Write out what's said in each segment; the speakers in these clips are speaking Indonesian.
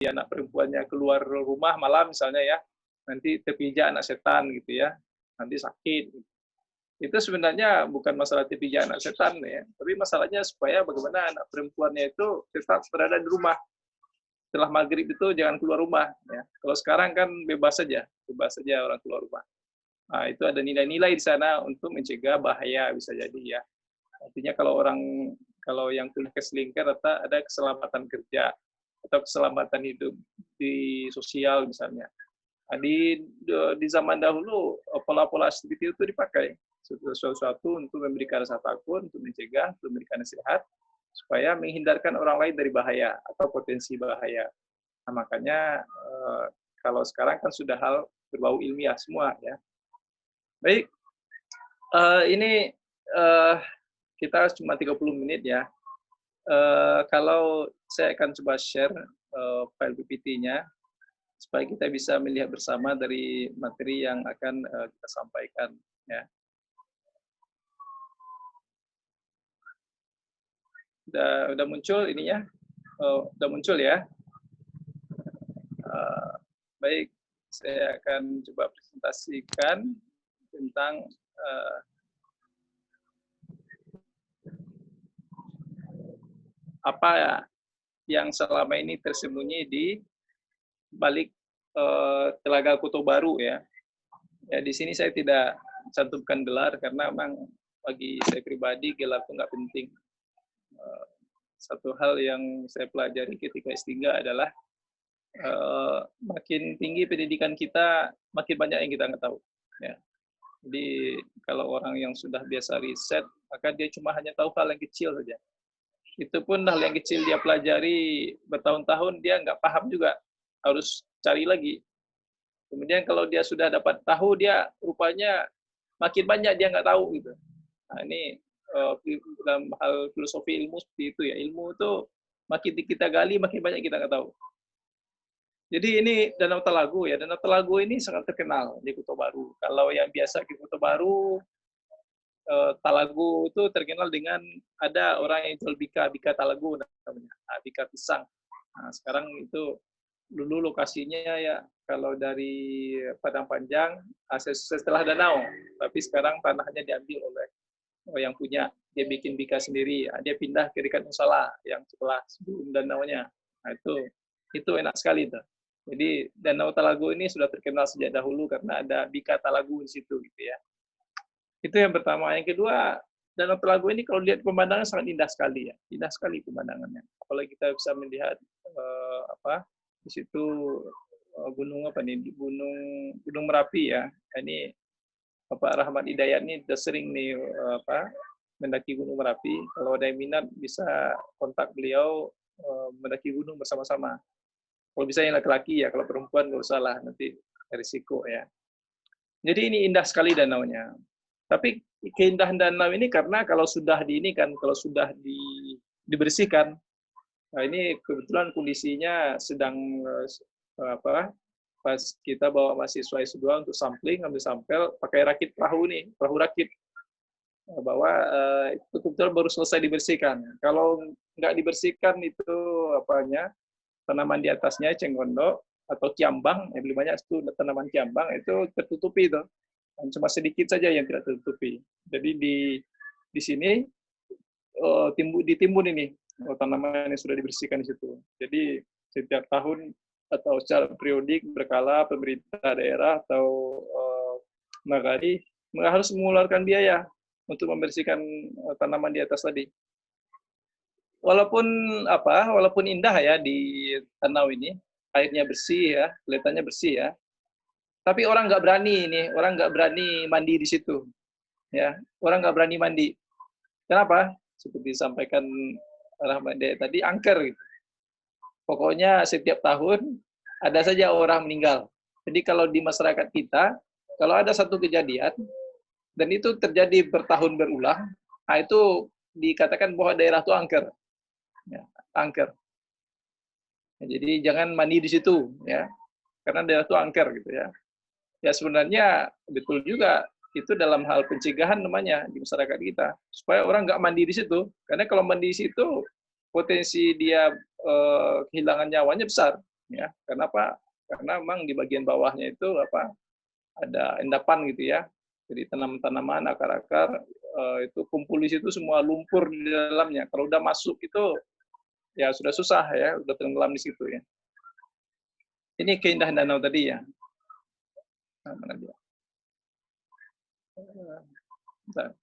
anak perempuannya keluar rumah malam misalnya ya, nanti terpijak anak setan gitu ya, nanti sakit. Itu sebenarnya bukan masalah terpijak anak setan ya, tapi masalahnya supaya bagaimana anak perempuannya itu tetap berada di rumah. Setelah maghrib itu jangan keluar rumah ya. Kalau sekarang kan bebas saja orang keluar rumah. Nah, itu ada nilai-nilai di sana untuk mencegah bahaya bisa jadi ya. Artinya kalau yang kuliah keselingkar ada keselamatan kerja atau keselamatan hidup di sosial misalnya. Nah, di zaman dahulu pola-pola seperti itu dipakai sesuatu untuk memberikan rasa takut, untuk mencegah, untuk memberikan nasihat supaya menghindarkan orang lain dari bahaya atau potensi bahaya. Nah, makanya kalau sekarang kan sudah hal berbau ilmiah semua ya. Baik, ini kita cuma 30 menit ya. Kalau saya akan coba share file PPT-nya supaya kita bisa melihat bersama dari materi yang akan kita sampaikan ya. Udah muncul ininya? Udah muncul ya? Baik, saya akan coba presentasikan tentang apa yang selama ini tersembunyi di balik Telaga Kuto Baru ya. Ya di sini saya tidak cantumkan gelar karena memang bagi saya pribadi gelar itu nggak penting. Satu hal yang saya pelajari ketika S3 adalah makin tinggi pendidikan kita, makin banyak yang kita nggak tahu. Ya. Jadi kalau orang yang sudah biasa riset, maka dia cuma hanya tahu hal yang kecil saja. Itu pun hal yang kecil dia pelajari bertahun-tahun, dia nggak paham juga, harus cari lagi. Kemudian kalau dia sudah dapat tahu, dia rupanya makin banyak dia nggak tahu gitu. Nah ini dalam hal filosofi ilmu seperti itu ya. Ilmu itu makin kita gali, makin banyak kita nggak tahu. Jadi ini Danau Telago ya. Danau Telago ini sangat terkenal di Kuto Baru. Kalau yang biasa di Kuto Baru, Talago itu terkenal dengan ada orang yang jual bika Talago namanya, bika pisang. Nah, sekarang itu dulu lokasinya ya kalau dari Padang Panjang setelah danau, tapi sekarang tanahnya diambil oleh yang punya, dia bikin bika sendiri, dia pindah ke dekat Musala yang sebelah sebelum danaunya. Nah, itu enak sekali tuh. Jadi Danau Talago ini sudah terkenal sejak dahulu karena ada bika Talago di situ gitu ya. Itu yang pertama. Yang kedua, Danau Telago ini kalau lihat pemandangan sangat indah sekali ya, indah sekali pemandangannya. Apalagi kita bisa melihat di situ gunung apa nih, gunung Merapi ya. Ini Bapak Rahmat Hidayat ini sudah sering nih mendaki Gunung Merapi. Kalau ada yang minat bisa kontak beliau mendaki gunung bersama-sama. Kalau bisa yang laki-laki ya, kalau perempuan nggak usah lah, nanti risiko ya. Jadi ini indah sekali danaunya. Tapi keindahan danau ini karena kalau sudah dibersihkan, nah ini kebetulan kondisinya sedang pas kita bawa mahasiswa S2 untuk sampling, ambil sampel, pakai rakit perahu rakit. Bahwa itu kebetulan baru selesai dibersihkan. Kalau nggak dibersihkan itu tanaman di atasnya cenggondok atau kiambang, lebih banyak itu tanaman kiambang itu tertutupi itu. Cuma sedikit saja yang tidak tertutupi. Jadi di sini ditimbun ini tanaman yang sudah dibersihkan di situ. Jadi setiap tahun atau secara periodik berkala pemerintah daerah atau negara harus mengeluarkan biaya untuk membersihkan tanaman di atas tadi. Walaupun indah ya di danau ini, airnya bersih ya, kelihatannya bersih ya. Tapi orang nggak berani mandi di situ, ya. Orang nggak berani mandi. Kenapa? Seperti disampaikan Rahmat tadi, angker gitu. Pokoknya setiap tahun ada saja orang meninggal. Jadi kalau di masyarakat kita, kalau ada satu kejadian dan itu terjadi bertahun berulang, nah itu dikatakan bahwa daerah itu angker. Ya, angker. Ya, jadi jangan mandi di situ, ya, karena daerah itu angker gitu ya. Ya sebenarnya betul juga itu dalam hal pencegahan namanya di masyarakat kita supaya orang nggak mandi di situ, karena kalau mandi di situ potensi dia kehilangan nyawanya besar. ya. Kenapa? Karena memang di bagian bawahnya itu ada endapan gitu ya. Jadi tanaman-tanaman, akar-akar itu kumpul di situ semua lumpur di dalamnya. Kalau udah masuk itu ya sudah susah ya, udah tenggelam di situ ya. Ini keindahan danau tadi ya. Nah, mana dia? Bentar.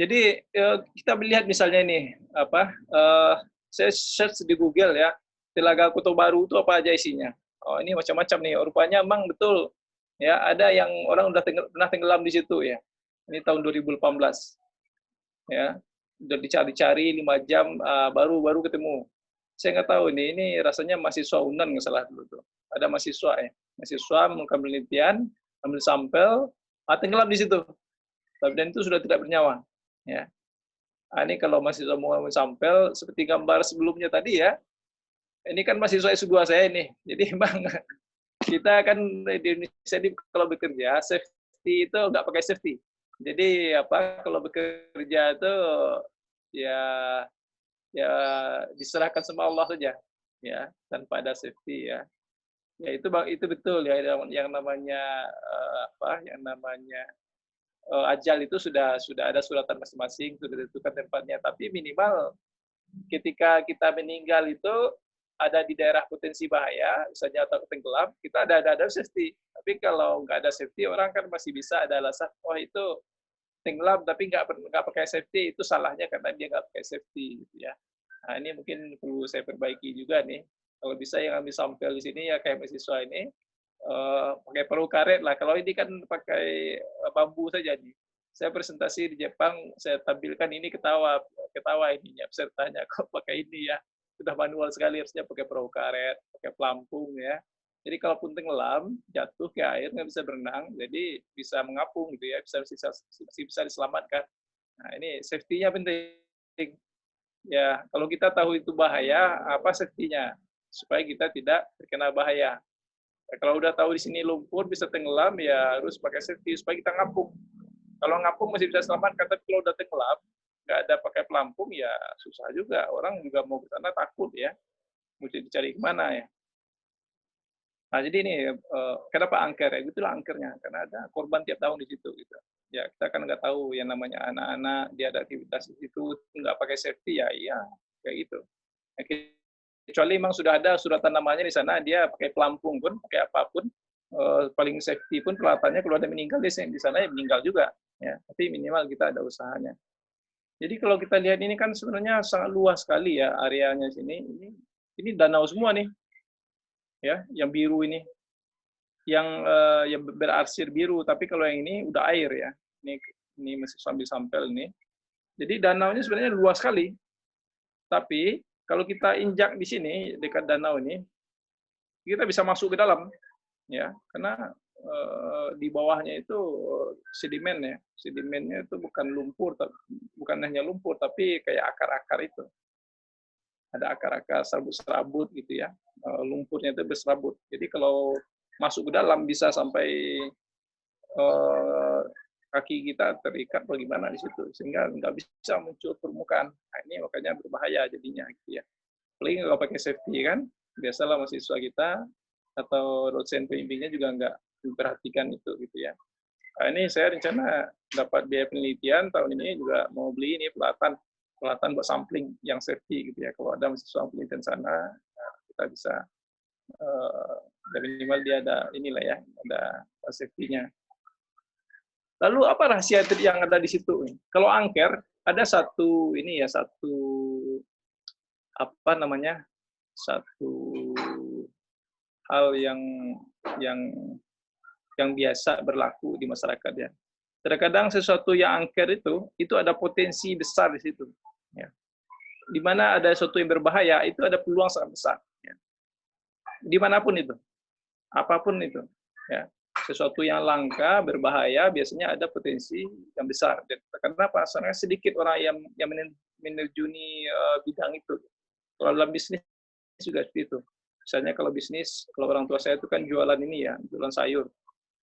Jadi kita melihat misalnya ini saya search di Google ya, Telaga Kuto Baru itu apa aja isinya. Oh, ini macam-macam nih. Rupanya emang betul ya, ada yang orang udah pernah tenggelam di situ ya. Ini tahun 2018 ya. Udah dicari-cari 5 jam baru ketemu. Saya nggak tahu ini rasanya mahasiswa UNAN nggak salah dulu tuh. Ada mahasiswa ya. Mahasiswa melakukan penelitian, ambil sampel, tenggelam di situ. Dan itu sudah tidak bernyawa. Ya. Ini kalau mahasiswa mau ambil sampel, seperti gambar sebelumnya tadi ya, ini kan mahasiswa S2 saya ini. Jadi memang kita kan di Indonesia ini kalau bekerja, safety itu nggak pakai safety. Jadi kalau bekerja itu ya ya diserahkan sama Allah saja, ya tanpa ada safety ya. Ya itu betul ya, yang namanya ajal itu sudah ada suratan masing-masing, sudah ditentukan tempatnya. Tapi minimal ketika kita meninggal itu ada di daerah potensi bahaya, misalnya atau tenggelam, kita ada safety. Tapi kalau nggak ada safety, orang kan masih bisa ada alasan, oh itu tenggelam tapi nggak pakai safety, itu salahnya karena dia nggak pakai safety, gitu ya. Nah ini mungkin perlu saya perbaiki juga nih. Kalau bisa yang ambil sampel di sini ya kayak mahasiswa ini, pakai perahu karet lah. Kalau ini kan pakai bambu saja nih. Saya presentasi di Jepang, saya tampilkan ini ketawa ininya pesertanya, kok pakai ini ya. Sudah manual sekali, harusnya pakai perahu karet, pakai pelampung ya. Jadi kalaupun tenggelam, jatuh ke air, nggak bisa berenang, jadi bisa mengapung gitu ya, bisa diselamatkan. Nah ini safety-nya penting. Ya, kalau kita tahu itu bahaya, apa safety-nya? Supaya kita tidak terkena bahaya. Ya, kalau udah tahu di sini lumpur bisa tenggelam, ya harus pakai safety supaya kita ngapung. Kalau ngapung masih bisa selamatkan, tapi kalau udah tenggelam, nggak ada pakai pelampung, ya susah juga. Orang juga mau ke sana takut ya, mesti dicari kemana ya. Nah jadi ini kenapa angker ya? Itulah angkernya, karena ada korban tiap tahun di situ gitu. Ya kita kan nggak tahu yang namanya anak-anak dia ada aktivitas di situ nggak pakai safety ya, iya kayak gitu. Kecuali memang sudah ada suratan namanya di sana, dia pakai pelampung pun, pakai apapun, paling safety pun peralatannya kalau ada meninggal di sana ya meninggal juga. Ya, tapi minimal kita ada usahanya. Jadi kalau kita lihat ini kan sebenarnya sangat luas sekali ya areanya sini. Ini danau semua nih, ya, yang biru ini, yang berarsir biru. Tapi kalau yang ini udah air ya. Ini masih sambil sampel ini. Jadi danau ini sebenarnya luas sekali. Tapi kalau kita injak di sini dekat danau ini, kita bisa masuk ke dalam, ya, karena di bawahnya itu sedimen ya, sedimennya itu bukan lumpur, bukan hanya lumpur, tapi kayak akar-akar itu, ada akar-akar serabut-serabut gitu ya, lumpurnya itu berserabut. Jadi kalau masuk ke dalam bisa sampai kaki kita terikat bagaimana di situ, sehingga nggak bisa muncul permukaan. Nah, ini makanya berbahaya jadinya gitu ya. Paling kalau pakai safety kan, biasalah mahasiswa kita atau dosen pembimbingnya juga nggak memperhatikan itu gitu ya. Nah, ini saya rencana dapat biaya penelitian tahun ini juga mau beli ini peralatan buat sampling yang safety gitu ya. Kalau ada mahasiswa penelitian sana, kita bisa minimal dia ada inilah ya, ada safety-nya. Lalu apa rahasia yang ada di situ? Kalau angker ada satu hal yang biasa berlaku di masyarakat ya. Terkadang sesuatu yang angker itu ada potensi besar di situ. Ya. Di mana ada sesuatu yang berbahaya itu ada peluang sangat besar. Ya. Dimanapun itu, apapun itu. Ya. Sesuatu yang langka, berbahaya, biasanya ada potensi yang besar. Kenapa? Karena sedikit orang yang menerjuni bidang itu. Kalau dalam bisnis juga seperti itu. Misalnya kalau bisnis, kalau orang tua saya itu kan jualan ini ya, jualan sayur.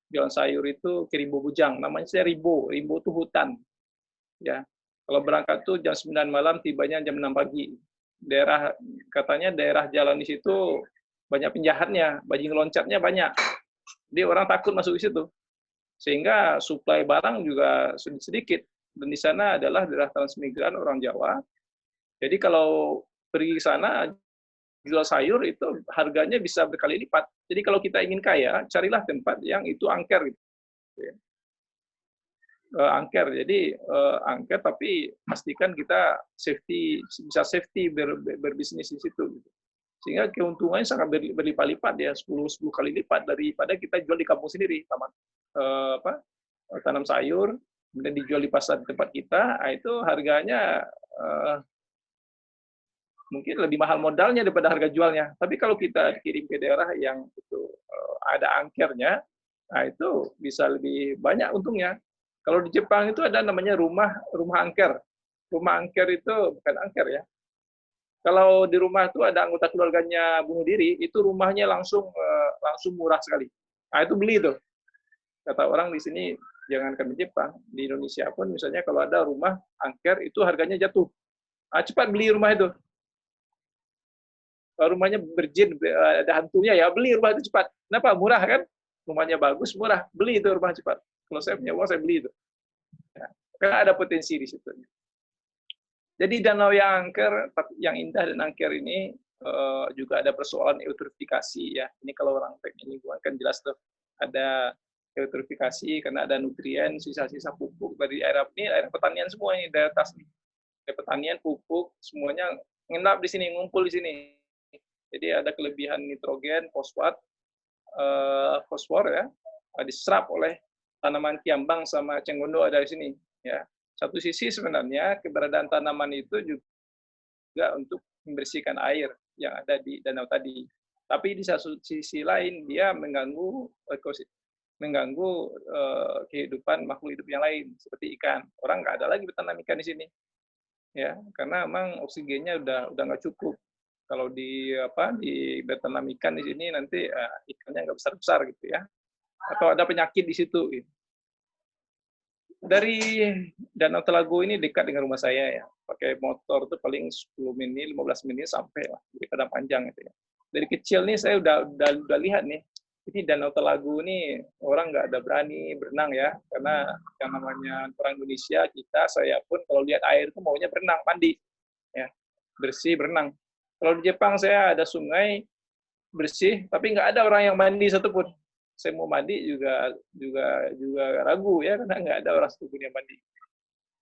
jualan sayur itu ke Rimbo Bujang, namanya saya Rimbo. Rimbo itu hutan. Ya, kalau berangkat tuh jam 9 malam, tibanya jam 6 pagi. Katanya daerah jalan di situ banyak penjahatnya, bajing loncatnya banyak. Jadi orang takut masuk ke situ. Sehingga suplai barang juga sedikit. Dan di sana adalah daerah transmigran orang Jawa. Jadi kalau pergi ke sana, jual sayur itu harganya bisa berkali lipat. Jadi kalau kita ingin kaya, carilah tempat yang itu angker. Gitu. Angker, jadi angker tapi pastikan kita bisa safety berbisnis di situ. Gitu. Sehingga keuntungannya sangat berlipat-lipat ya, 10 kali lipat daripada kita jual di kampung sendiri, tanam sayur, kemudian dijual di pasar tempat kita, itu harganya mungkin lebih mahal modalnya daripada harga jualnya. Tapi kalau kita kirim ke daerah yang itu ada angkernya, nah itu bisa lebih banyak untungnya. Kalau di Jepang itu ada namanya rumah angker. Rumah angker itu bukan angker ya. Kalau di rumah itu ada anggota keluarganya bunuh diri, itu rumahnya langsung murah sekali. Nah itu beli tuh. Kata orang di sini, jangankan di Jepang, di Indonesia pun misalnya kalau ada rumah angker itu harganya jatuh. Nah, cepat beli rumah itu. Kalau rumahnya berjin, ada hantunya ya beli rumah itu cepat. Kenapa? Murah kan? Rumahnya bagus, murah. Beli itu rumah cepat. Kalau saya punya uang, saya beli itu. Ya, karena ada potensi di situ. Jadi danau yang angker, yang indah dan angker ini juga ada persoalan eutrofifikasi ya. Ini kalau orang teknik lingkungan kan jelas tuh ada eutrofifikasi karena ada nutrien, sisa-sisa pupuk dari air pertanian semua ini dari atas nih. Air pertanian, pupuk semuanya ngendap di sini, ngumpul di sini. Jadi ada kelebihan nitrogen, fosfor ya, diserap oleh tanaman kiambang sama cenggondo ada di sini. Ya, satu sisi sebenarnya keberadaan tanaman itu juga untuk membersihkan air yang ada di danau tadi. Tapi di satu sisi lain dia mengganggu kehidupan makhluk hidup yang lain seperti ikan. Orang nggak ada lagi bertanam ikan di sini, ya karena memang oksigennya udah nggak cukup. Kalau di bertanam ikan di sini nanti ikannya nggak besar gitu ya, atau ada penyakit di situ. Gitu. Dari Danau Telago ini dekat dengan rumah saya ya, pakai motor itu paling 10 menit, 15 menit sampai lah, jadi kadang panjang gitu ya. Dari kecil nih saya udah lihat nih, ini Danau Telago ini orang nggak ada berani berenang ya, karena yang namanya orang Indonesia saya pun kalau lihat air itu maunya berenang, mandi, ya bersih berenang. Kalau di Jepang saya ada sungai bersih, tapi nggak ada orang yang mandi satupun. Saya mau mandi juga ragu ya, karena nggak ada orang satupun yang mandi.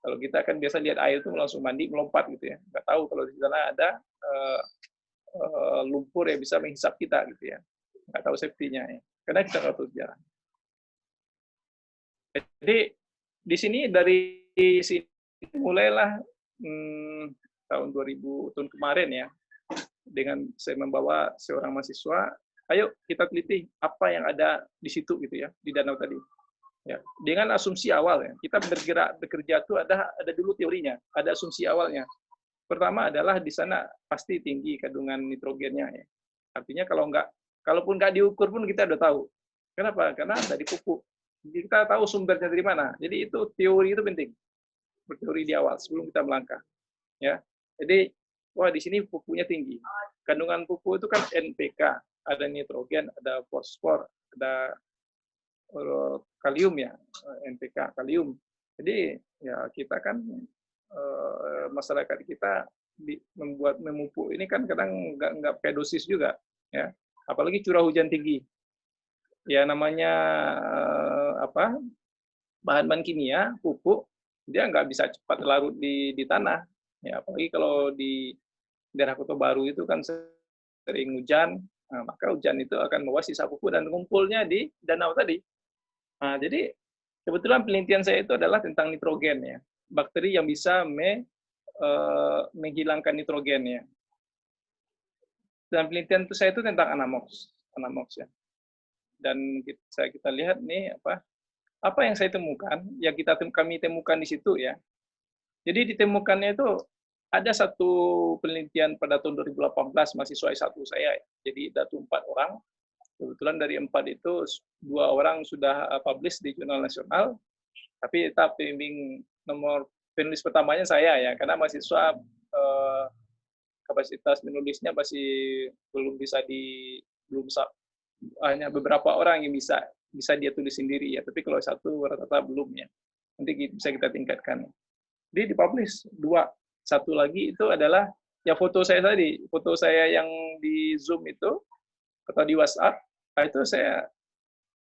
Kalau kita kan biasa lihat air itu langsung mandi, melompat gitu ya. Nggak tahu kalau di sana ada lumpur yang bisa menghisap kita gitu ya. Nggak tahu safety-nya ya. Karena kita nggak tahu sejarah. Jadi di sini dari sini mulailah tahun 2000 tahun kemarin ya, dengan saya membawa seorang mahasiswa, ayo kita teliti apa yang ada di situ gitu ya, di danau tadi. Ya, dengan asumsi awal ya, kita bekerja itu ada dulu teorinya, ada asumsi awalnya. Pertama adalah di sana pasti tinggi kandungan nitrogennya ya. Artinya kalaupun nggak diukur pun kita udah tahu. Kenapa? Karena dari pupuk. Jadi kita tahu sumbernya dari mana. Jadi itu teori itu penting. Berteori di awal sebelum kita melangkah. Ya. Jadi wah di sini pupuknya tinggi. Kandungan pupuk itu kan NPK, ada nitrogen, ada fosfor, ada kalium ya, NPK, kalium. Jadi ya kita kan masyarakat kita memupuk ini kan kadang nggak pakai dosis juga, ya. Apalagi curah hujan tinggi. Ya namanya bahan-bahan kimia, pupuk, dia nggak bisa cepat larut di tanah. Ya, apalagi kalau di daerah Kota Baru itu kan sering hujan, nah, maka hujan itu akan membawa sisa pupuk dan ngumpulnya di danau tadi. Nah, jadi kebetulan penelitian saya itu adalah tentang nitrogen ya, bakteri yang bisa menghilangkan nitrogen ya. Dan penelitian itu saya itu tentang anamox ya. Dan kita lihat nih apa yang saya temukan, yang kami temukan di situ ya. Jadi ditemukannya itu ada satu penelitian pada tahun 2018 mahasiswa S1 saya, jadi ada 4 orang Kebetulan dari 4 itu 2 orang sudah publish di jurnal nasional, tapi tetap pembimbing nomor penulis pertamanya saya ya, karena mahasiswa kapasitas menulisnya masih belum bisa belum hanya beberapa orang yang bisa dia tulis sendiri ya, tapi kalau satu rata-rata belum ya. Nanti bisa kita tingkatkan. Jadi dipublish 2. Satu lagi itu adalah ya foto saya tadi, foto saya yang di Zoom itu atau di WhatsApp, nah itu saya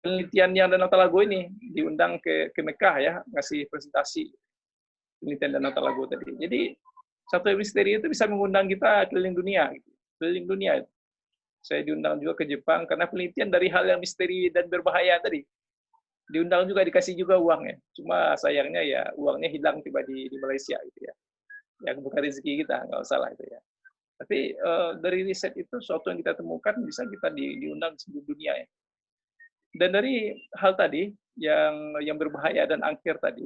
penelitian yang Danau Talago ini diundang ke Mekah ya, ngasih presentasi penelitian Danau Talago tadi. Jadi satu misteri itu bisa mengundang kita keliling dunia, gitu. Keliling dunia. Saya diundang juga ke Jepang karena penelitian dari hal yang misteri dan berbahaya tadi. Diundang juga, dikasih juga uangnya. Cuma sayangnya ya uangnya hilang tiba di Malaysia gitu ya. Yang bukan rezeki kita, nggak salah itu ya. Tapi dari riset itu suatu yang kita temukan bisa kita diundang di seluruh dunia ya. Dan dari hal tadi yang berbahaya dan angker tadi,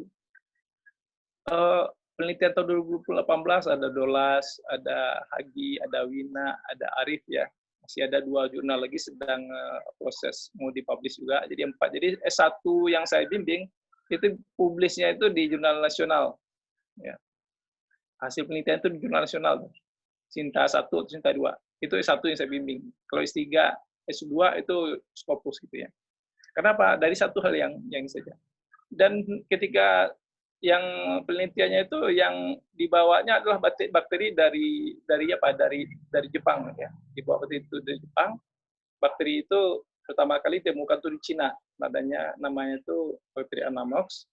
penelitian tahun 2018 ada Dolas, ada Hagi, ada Wina, ada Arif ya. Masih ada 2 jurnal lagi sedang proses mau dipublish juga. Jadi 4. Jadi S1 yang saya bimbing itu publisnya itu di jurnal nasional. Ya. Hasil penelitian itu di jurnal nasional. Sinta 1 atau Sinta 2. Itu S1 yang saya bimbing. Kalau S3, S2 itu Scopus gitu ya. Kenapa? Dari satu hal yang saja. Dan ketika yang penelitiannya itu yang dibawanya adalah bakteri dari Jepang ya. Dibawa bakteri itu dari Jepang. Bakteri itu pertama kali ditemukan tuh di Cina. Namanya itu bakteri Anammox.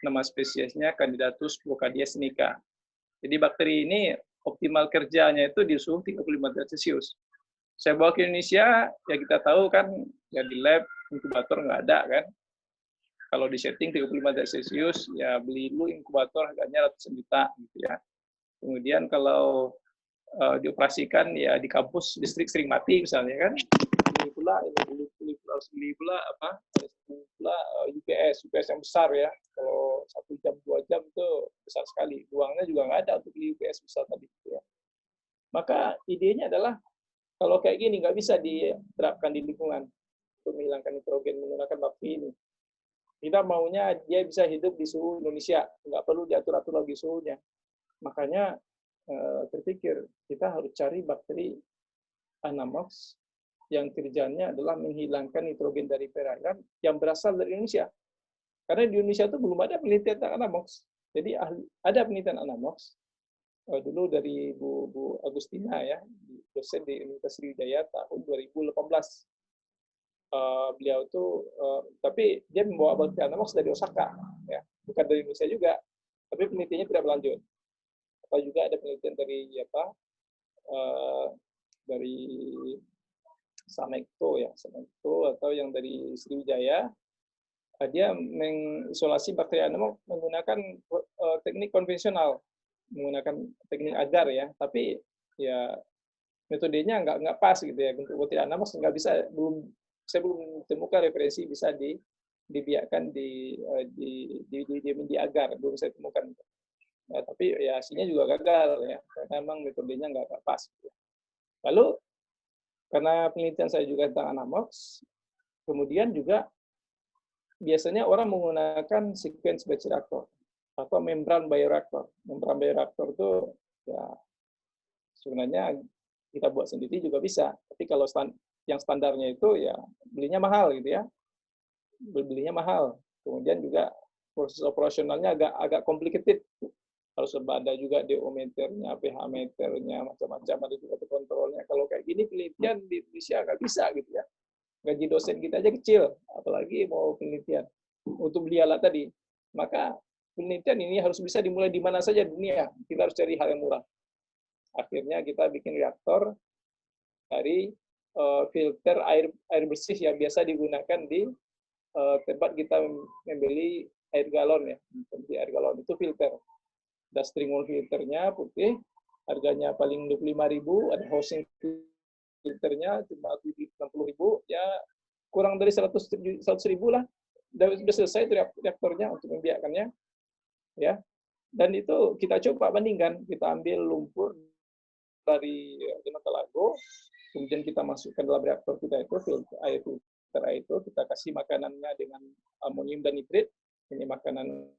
Nama spesiesnya Candidatus Brocadia sinica. Jadi bakteri ini optimal kerjanya itu di suhu 35 derajat Celcius. Saya bawa ke Indonesia, ya kita tahu kan, ya di lab, inkubator nggak ada kan. Kalau di setting 35 derajat Celcius, ya beli dulu inkubator harganya ratusan juta gitu ya. Kemudian kalau dioperasikan ya di kampus listrik sering mati misalnya kan. Beli pula UPS yang besar ya. Kalau 1 jam 2 jam itu besar sekali. Uangnya juga nggak ada untuk beli UPS besar tadi gitu ya. Maka idenya adalah kalau kayak gini nggak bisa diterapkan di lingkungan untuk menghilangkan nitrogen menggunakan bakteri ini. Kita maunya dia bisa hidup di suhu Indonesia, nggak perlu diatur-atur lagi suhunya. Makanya terpikir kita harus cari bakteri Anammox yang kerjanya adalah menghilangkan nitrogen dari perairan yang berasal dari Indonesia. Karena di Indonesia itu belum ada penelitian tentang Anammox. Jadi ada penelitian Anammox dulu dari Bu Agustina ya, dosen di Universitas Sriwijaya tahun 2018. Beliau itu tapi dia membawa bakteri Anammox dari Osaka ya, bukan dari Indonesia juga, tapi penelitiannya tidak berlanjut. Atau juga ada penelitian dari dari Samekto atau yang dari Sriwijaya. Dia mengisolasi bakteri Anammox menggunakan teknik konvensional, menggunakan teknik agar ya, tapi ya metodenya nggak pas gitu ya untuk bakteri Anammox, nggak bisa, saya belum temukan referensi bisa dibiarkan di agar, belum saya temukan. Nah, tapi ya hasilnya juga gagal ya, karena memang metodenya nggak pas. Lalu karena penelitian saya juga tentang Anammox, kemudian juga biasanya orang menggunakan sequence batch reactor atau membran bioreactor. Membran bioreactor itu ya sebenarnya kita buat sendiri juga bisa, tapi kalau yang standarnya itu ya belinya mahal gitu ya, belinya mahal. Kemudian juga proses operasionalnya agak complicated. Harus ada juga DO meternya, pH meternya, macam-macam, ada juga kontrolnya. Kalau kayak gini penelitian di Indonesia nggak bisa gitu ya. Gaji dosen kita aja kecil, apalagi mau penelitian untuk beli alat tadi. Maka penelitian ini harus bisa dimulai di mana saja dunia. Kita harus cari hal yang murah. Akhirnya kita bikin reaktor dari filter air bersih yang biasa digunakan di tempat kita membeli air galon ya. Di air galon itu filter. Ada stringol filternya putih, harganya paling 25.000, ada housing filternya cuma 60.000, ya kurang dari 100.000 lah. Sudah selesai reaktornya untuk membiarkannya, ya. Dan itu kita coba bandingkan, kita ambil lumpur dari Danau Talago, kemudian kita masukkan dalam reaktor kita itu, filter air itu kita kasih makanannya dengan amonium dan nitrit, ini makanan